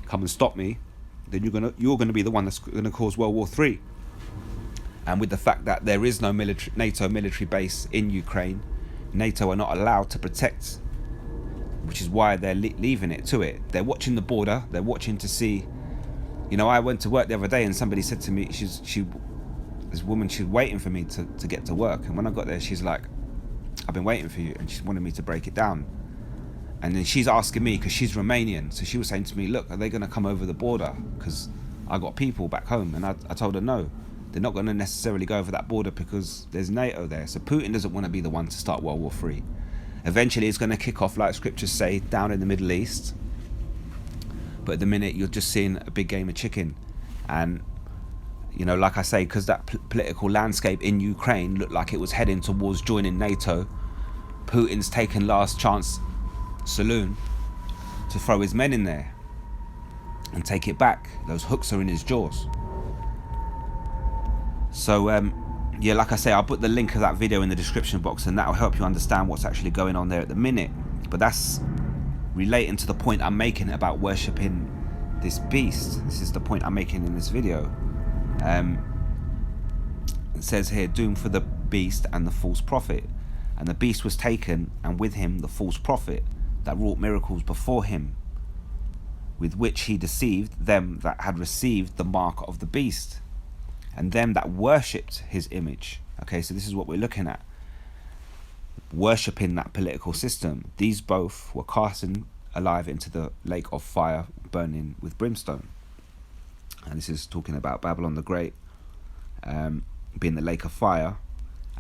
come and stop me, then you're gonna be the one that's gonna cause World War III. And with the fact that there is no NATO military base in Ukraine, NATO are not allowed to protect, which is why they're leaving it to it. They're watching the border. They're watching to see. You know, I went to work the other day and somebody said to me, this woman, she's waiting for me to get to work. And when I got there, she's like, I've been waiting for you. And she wanted me to break it down. And then she's asking me, because she's Romanian. So she was saying to me, look, are they going to come over the border? Because I got people back home. And I told her, no, they're not going to necessarily go over that border because there's NATO there. So Putin doesn't want to be the one to start World War III. Eventually it's going to kick off, like scriptures say, down in the Middle East. But at the minute, you're just seeing a big game of chicken. And, you know, like I say, because that political landscape in Ukraine looked like it was heading towards joining NATO, Putin's taken last chance saloon to throw his men in there and take it back. Those hooks are in his jaws. So, yeah, like I say, I'll put the link of that video in the description box, and that'll help you understand what's actually going on there at the minute. But that's relating to the point I'm making about worshipping this beast. This is the point I'm making in this video. It says here, doom for the beast and the false prophet. And the beast was taken, and with him the false prophet that wrought miracles before him, with which he deceived them that had received the mark of the beast, and them that worshipped his image. Okay, so this is what we're looking at. Worshipping that political system. These both were cast alive into the lake of fire, burning with brimstone. And this is talking about Babylon the Great being the lake of fire,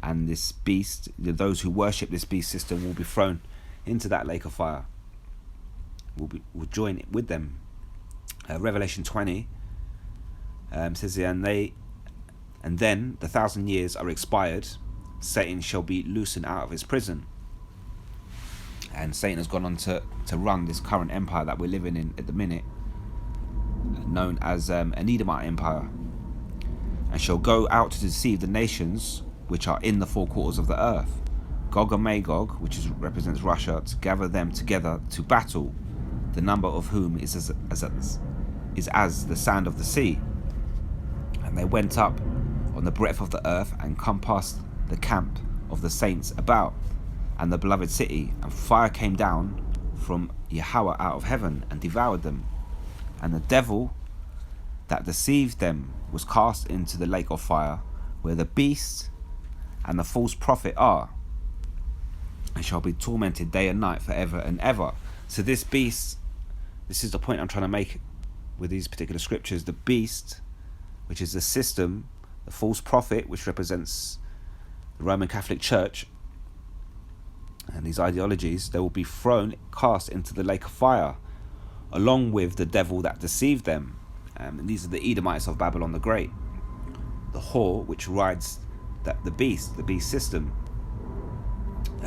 and this beast, those who worship this beast system, will be thrown into that lake of fire. Will join with them. Revelation 20 says here, and then the 1,000 years are expired, Satan shall be loosened out of his prison. And Satan has gone on to run this current empire that we're living in at the minute, known as an Edomite empire, and shall go out to deceive the nations which are in the four quarters of the earth, Gog and Magog, which represents Russia, to gather them together to battle, the number of whom is as the sand of the sea. And they went up on the breadth of the earth and come past the camp of the saints about, and the beloved city, and fire came down from Yahweh out of heaven and devoured them. And the devil that deceived them was cast into the lake of fire, where the beast and the false prophet are, and shall be tormented day and night forever and ever. So this beast, this is the point I'm trying to make with these particular scriptures. The beast, which is the system, the false prophet, which represents the Roman Catholic Church and these ideologies, they will be cast into the lake of fire, along with the devil that deceived them. And these are the Edomites of Babylon the Great, the whore which rides the beast system.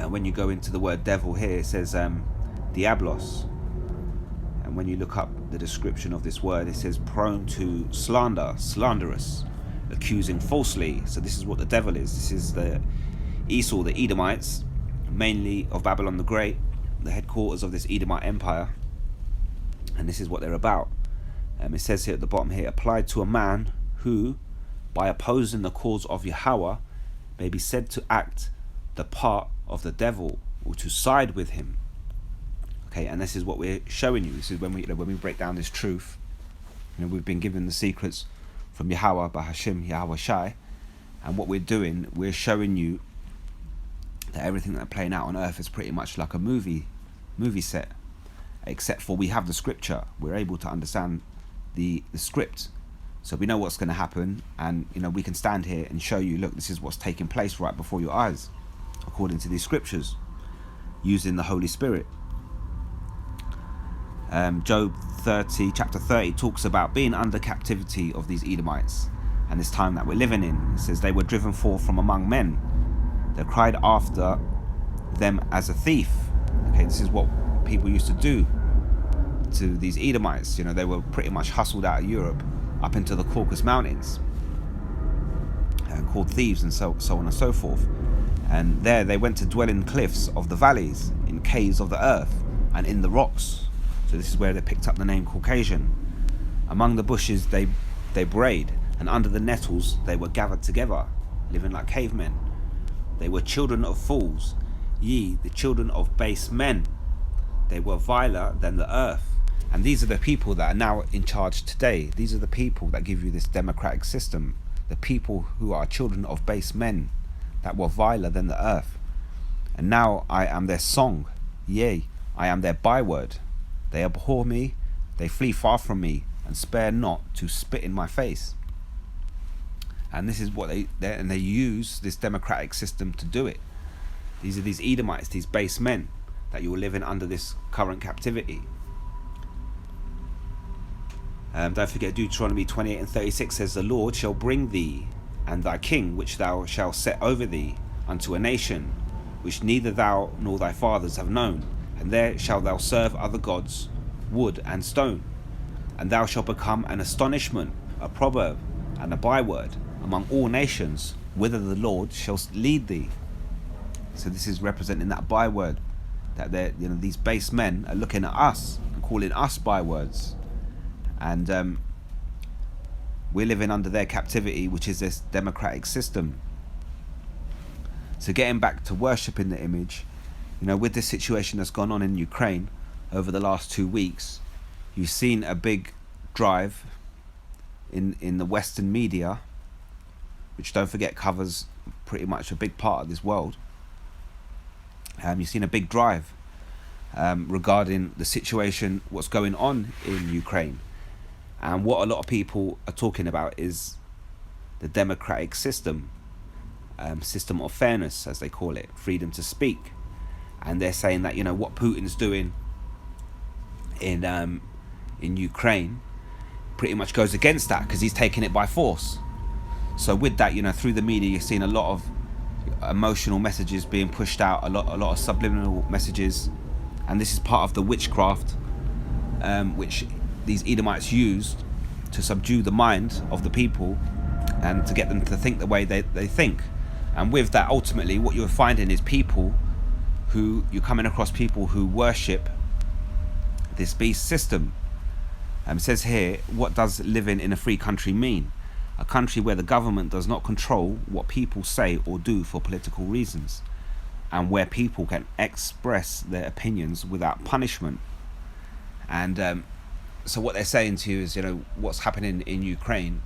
When you go into the word devil here, it says diablos, and when you look up the description of this word, it says prone to slander, slanderous, accusing falsely. So this is what the devil is. This is the Esau, the Edomites, mainly of Babylon the Great, the headquarters of this Edomite empire, and this is what they're about. It says here at the bottom here, applied to a man who, by opposing the cause of Yahweh, may be said to act the part of the devil, or to side with him. Okay, and this is what we're showing you. This is when we break down this truth. We've been given the secrets from Yahweh by Hashem, Yahweh Shai, and what we're doing, we're showing you that everything that's playing out on earth is pretty much like a movie set, except for we have the scripture. We're able to understand the script, so we know what's going to happen, and we can stand here and show you, look, this is what's taking place right before your eyes, according to these scriptures, using the Holy Spirit. Job 30, chapter 30, talks about being under captivity of these Edomites and this time that we're living in. It says they were driven forth from among men. They cried after them as a thief. Okay, this is what people used to do to these Edomites. They were pretty much hustled out of Europe up into the Caucasus Mountains, and called Thebes, and so on and so forth. And there they went to dwell in cliffs of the valleys, in caves of the earth, and in the rocks. So this is where they picked up the name Caucasian. Among the bushes they brayed, and under the nettles they were gathered together, living like cavemen. They were children of fools, ye the children of base men. They were viler than the earth. And these are the people that are now in charge today. These are the people that give you this democratic system. The people who are children of base men, that were viler than the earth. And now I am their song, yea, I am their byword. They abhor me, they flee far from me, and spare not to spit in my face. And this is what they use this democratic system to do it. These are these Edomites, these base men that you are living under this current captivity. Don't forget Deuteronomy 28 and 36 says, the Lord shall bring thee and thy king, which thou shalt set over thee, unto a nation which neither thou nor thy fathers have known, and there shalt thou serve other gods, wood and stone, and thou shalt become an astonishment, a proverb, and a byword among all nations, whither the Lord shall lead thee. So this is representing that byword, that these base men are looking at us and calling us bywords, and we're living under their captivity, which is this democratic system. So getting back to worshipping the image, with this situation that's gone on in Ukraine over the last 2 weeks, you've seen a big drive in the Western media, which, don't forget, covers pretty much a big part of this world. You've seen a big drive regarding the situation, what's going on in Ukraine. And what a lot of people are talking about is the democratic system, system of fairness, as they call it, freedom to speak. And they're saying that, what Putin's doing in Ukraine pretty much goes against that, because he's taking it by force. So with that, through the media, you're seeing a lot of emotional messages being pushed out, a lot of subliminal messages, and this is part of the witchcraft which these Edomites used to subdue the mind of the people and to get them to think the way they think. And with that, ultimately, what you're finding is you're coming across people who worship this beast system. It says here, what does living in a free country mean? A country where the government does not control what people say or do for political reasons, and where people can express their opinions without punishment. And so what they're saying to you is, what's happening in Ukraine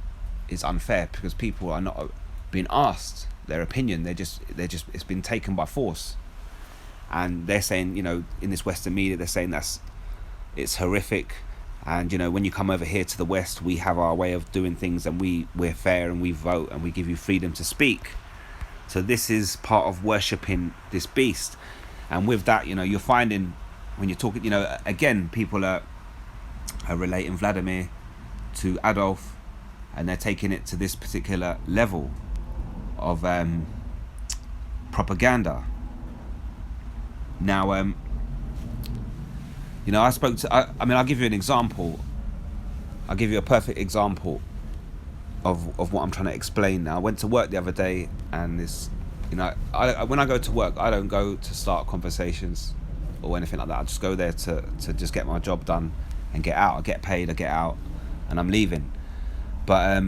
is unfair, because people are not being asked their opinion. They're just it's been taken by force. And they're saying, in this Western media, they're saying it's horrific. And when you come over here to the West, we have our way of doing things, and we're fair, and we vote, and we give you freedom to speak. So this is part of worshipping this beast. And with that, you're finding, when you're talking, again, people are relating Vladimir to Adolf, and they're taking it to this particular level of propaganda. Now, I spoke to, I'll give you an example. I'll give you a perfect example of what I'm trying to explain now. I went to work the other day, and this, when I go to work, I don't go to start conversations or anything like that. I just go there to just get my job done and get out. I get paid, I get out, and I'm leaving. But,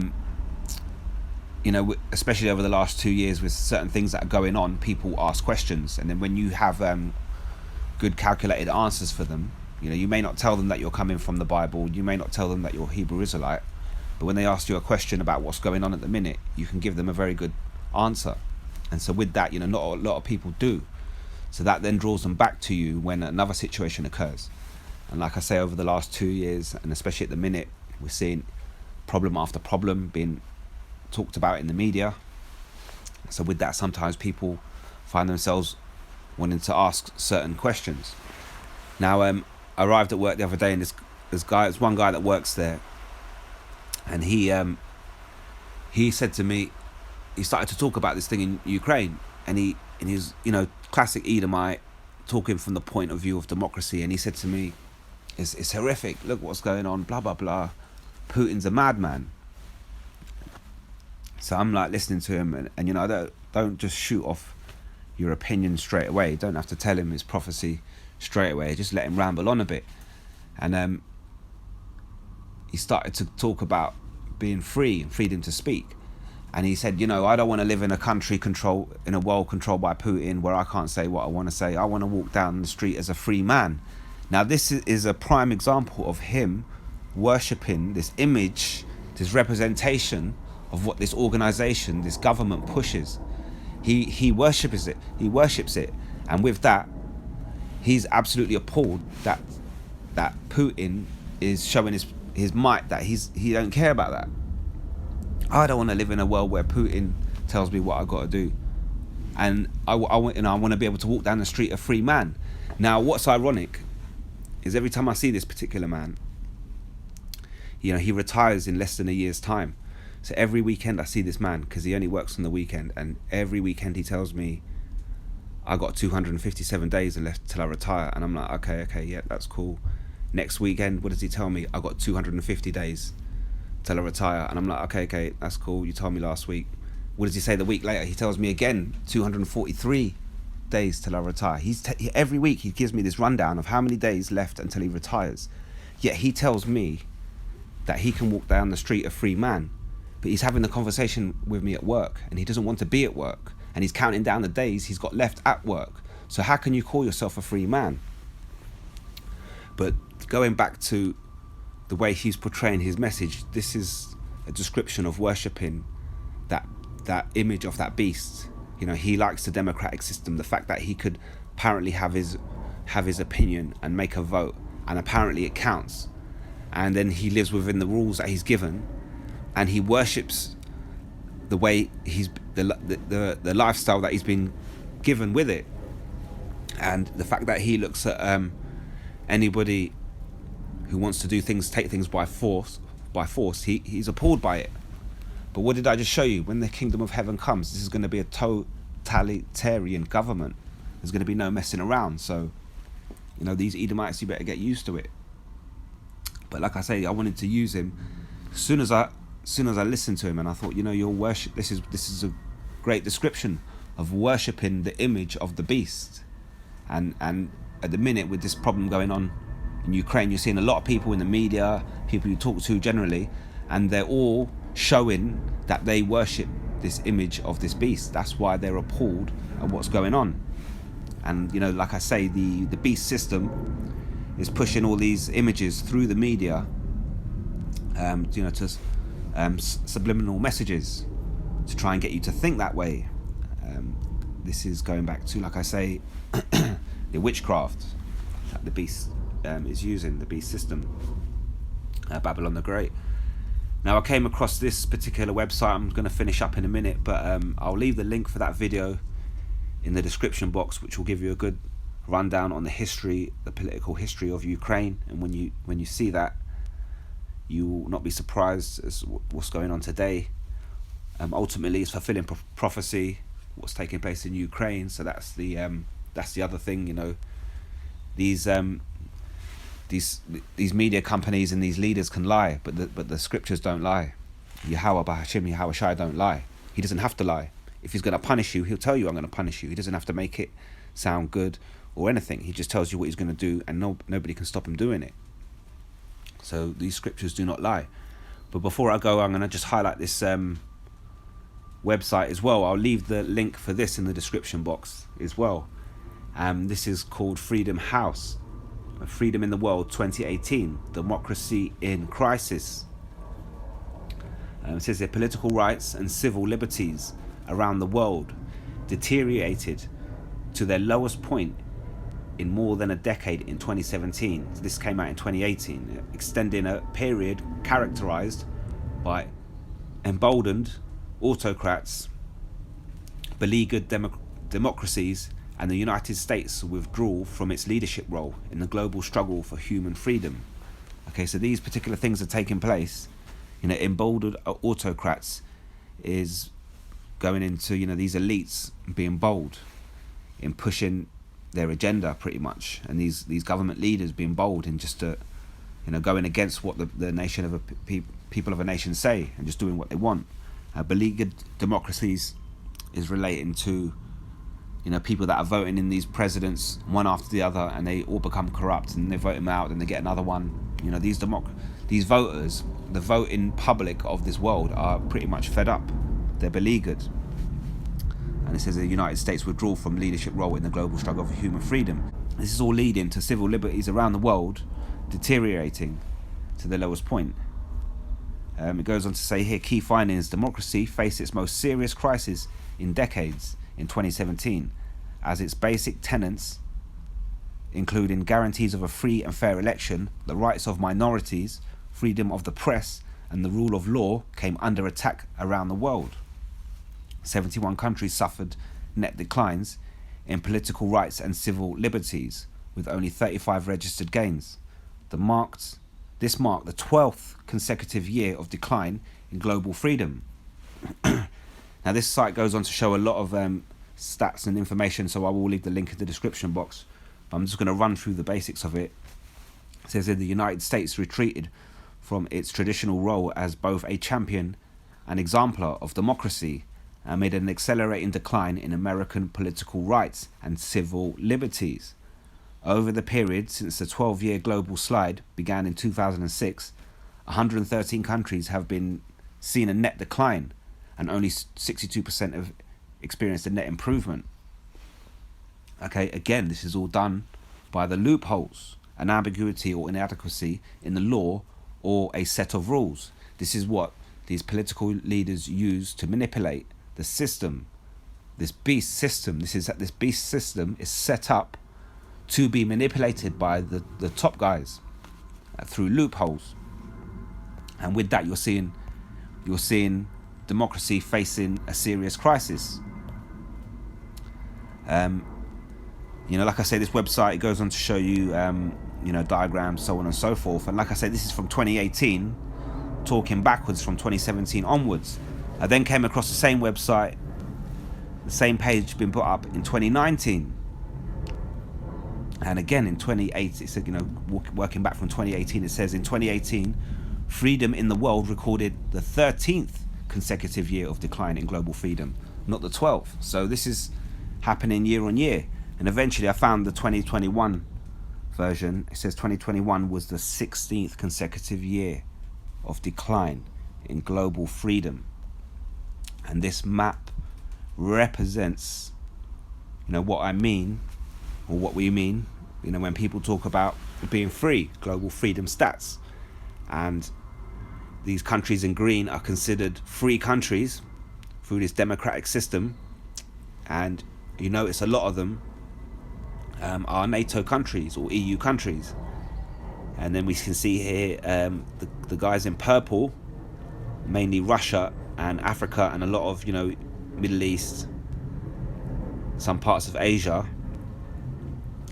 especially over the last 2 years with certain things that are going on, people ask questions. And then when you have good calculated answers for them, you may not tell them that you're coming from the Bible, you may not tell them that you're Hebrew Israelite, but when they ask you a question about what's going on at the minute, you can give them a very good answer. And so with that, not a lot of people do. So that then draws them back to you when another situation occurs. And like I say, over the last 2 years, and especially at the minute, we're seeing problem after problem being talked about in the media. So with that, sometimes people find themselves wanting to ask certain questions. Now, I arrived at work the other day, and there's one guy that works there, and he said to me, he started to talk about this thing in Ukraine, and he's classic Edomite, talking from the point of view of democracy, and he said to me, it's horrific, look what's going on, blah blah blah, Putin's a madman. So I'm like listening to him, and you know, don't just shoot off your opinion straight away. You don't have to tell him his prophecy straight away. Just let him ramble on a bit. And he started to talk about being free and freedom to speak. And he said, you know, I don't want to live in a world controlled by Putin, where I can't say what I want to say. I want to walk down the street as a free man. Now, this is a prime example of him worshipping this image, this representation of what this organization, this government pushes. He worships it. He worships it. And with that, he's absolutely appalled that Putin is showing his might, that he don't care about that. I don't want to live in a world where Putin tells me what I got to do, and I want to be able to walk down the street a free man. Now, what's ironic is every time I see this particular man, you know, he retires in less than a year's time. So every weekend I see this man, because he only works on the weekend, and every weekend he tells me, I got 257 days left till I retire, and I'm like, okay, yeah, that's cool. Next weekend, what does he tell me? I got 250 days till I retire, and I'm like, okay, that's cool. You told me last week. What does he say the week later? He tells me again, 243 days till I retire. Every week he gives me this rundown of how many days left until he retires. Yet he tells me that he can walk down the street a free man, but he's having the conversation with me at work, and he doesn't want to be at work, and he's counting down the days he's got left at work. So how can you call yourself a free man? But going back to the way he's portraying his message, this is a description of worshipping that image of that beast. You know, he likes the democratic system, the fact that he could apparently have his opinion and make a vote, and apparently it counts, and then he lives within the rules that he's given, and he worships the way the lifestyle that he's been given with it. And the fact that he looks at anybody who wants to do things, take things by force, he's appalled by it. But what did I just show you? When the kingdom of heaven comes, this is going to be a totalitarian government. There's going to be no messing around. So, you know, these Edomites, you better get used to it. But like I say, I wanted to use him as soon as I listened to him, and I thought, you know, your worship. This is a great description of worshipping the image of the beast. And at the minute, with this problem going on in Ukraine, you're seeing a lot of people in the media, people you talk to generally, and they're all showing that they worship this image of this beast. That's why they're appalled at what's going on. And, you know, like I say, the beast system is pushing all these images through the media, you know, to subliminal messages to try and get you to think that way. This is going back to, like I say, the witchcraft that the beast is using, the beast system, Babylon the Great. Now, I came across this particular website. I'm going to finish up in a minute, but I'll leave the link for that video in the description box, which will give you a good rundown on the political history of Ukraine. And when you see that, you will not be surprised as what's going on today. Ultimately, it's fulfilling prophecy, what's taking place in Ukraine. So that's the other thing, you know. These media companies and these leaders can lie, but the scriptures don't lie. Yahweh Bahashim, Yahweh Shai don't lie. He doesn't have to lie. If he's going to punish you, he'll tell you, I'm going to punish you. He doesn't have to make it sound good or anything. He just tells you what he's going to do, and nobody can stop him doing it. So these scriptures do not lie. But before I go, I'm going to just highlight this website as well. I'll leave the link for this in the description box as well. This is called Freedom House. Freedom in the World 2018, Democracy in Crisis. It says that political rights and civil liberties around the world deteriorated to their lowest point in more than a decade in 2017. This came out in 2018, extending a period characterized by emboldened autocrats, beleaguered democracies, and the United States' withdrawal from its leadership role in the global struggle for human freedom. Okay, so these particular things are taking place. You know, emboldened autocrats is going into, you know, these elites being bold in pushing their agenda pretty much, and these government leaders being bold in just you know, going against what the nation of people of a nation say and just doing what they want. Beleaguered democracies is relating to, people that are voting in these presidents one after the other, and they all become corrupt, and they vote him out, and they get another one. These voters, the voting public of this world, are pretty much fed up. They're beleaguered. And it says the United States withdrawal from leadership role in the global struggle for human freedom. This is all leading to civil liberties around the world deteriorating to the lowest point. It goes on to say here, key findings: democracy faced its most serious crisis in decades in 2017, as its basic tenets, including guarantees of a free and fair election, the rights of minorities, freedom of the press, and the rule of law, came under attack around the world. 71 countries suffered net declines in political rights and civil liberties, with only 35 registered gains. This marked the 12th consecutive year of decline in global freedom. Now, this site goes on to show a lot of stats and information, so I will leave the link in the description box. I'm just going to run through the basics of it. It says that the United States retreated from its traditional role as both a champion and exemplar of democracy, amid an accelerating decline in American political rights and civil liberties. Over the period since the 12-year global slide began in 2006, 113 countries have been seen a net decline, and only 62% have experienced a net improvement. Okay, again, this is all done by the loopholes, an ambiguity or inadequacy in the law, or a set of rules. This is what these political leaders use to manipulate the system, this beast system. This beast system is set up to be manipulated by the top guys through loopholes. And with that, you're seeing democracy facing a serious crisis. Like I say, this website, it goes on to show you, diagrams, so on and so forth. And like I say, this is from 2018, talking backwards from 2017 onwards. I then came across the same website, the same page been put up in 2019. And again in 2018, it said, working back from 2018, it says in 2018, freedom in the world recorded the 13th consecutive year of decline in global freedom, not the 12th. So this is happening year on year. And eventually I found the 2021 version. It says 2021 was the 16th consecutive year of decline in global freedom. And this map represents, what I mean, or what we mean, when people talk about being free, global freedom stats. And these countries in green are considered free countries through this democratic system. And you notice a lot of them are NATO countries or EU countries. And then we can see here the guys in purple, mainly Russia and Africa and a lot of, Middle East, some parts of Asia.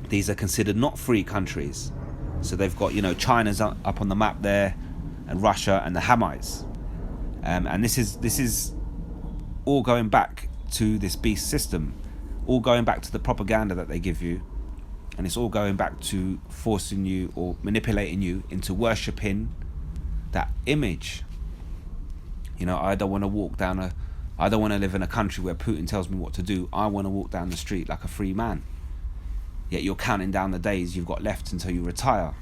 These are considered not free countries. So they've got, China's up on the map there, and Russia and the Hamites. And this is all going back to this beast system, all going back to the propaganda that they give you. And it's all going back to forcing you or manipulating you into worshipping that image. I don't want to live in a country where Putin tells me what to do. I want to walk down the street like a free man. Yet you're counting down the days you've got left until you retire.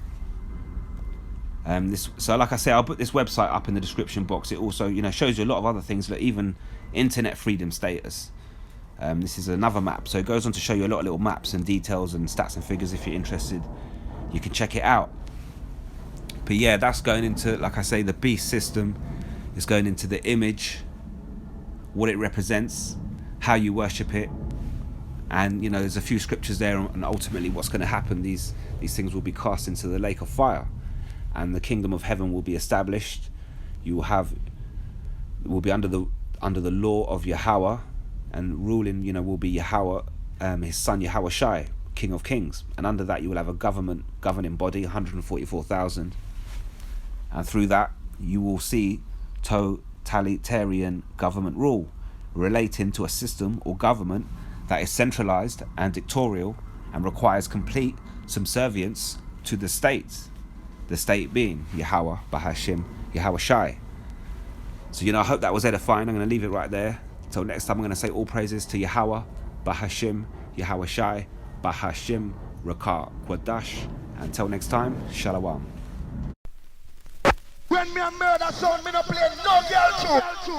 So like I say, I'll put this website up in the description box. It also, shows you a lot of other things, like even internet freedom status. This is another map. So it goes on to show you a lot of little maps and details and stats and figures. If you're interested, you can check it out. But yeah, that's going into, like I say, the beast system. It's going into the image, what it represents, how you worship it. And, there's a few scriptures there, and ultimately what's going to happen. These things will be cast into the lake of fire, and the kingdom of heaven will be established. You will be under the law of Yahweh, and ruling, will be Yahweh, his son Yahweh Shai, King of Kings. And under that you will have a governing body, 144,000. And through that you will see totalitarian government rule, relating to a system or government that is centralized and dictatorial and requires complete subservience to the state being Yahweh, Bahashim, Yahweh Shai. So, I hope that was edifying. I'm going to leave it right there. Till next time, I'm going to say all praises to Yahweh, Bahashim, Yahweh Shai, Bahashim, Rakah, Kwadash. Until next time, Shalom. When me a murder son, me no play no girl too.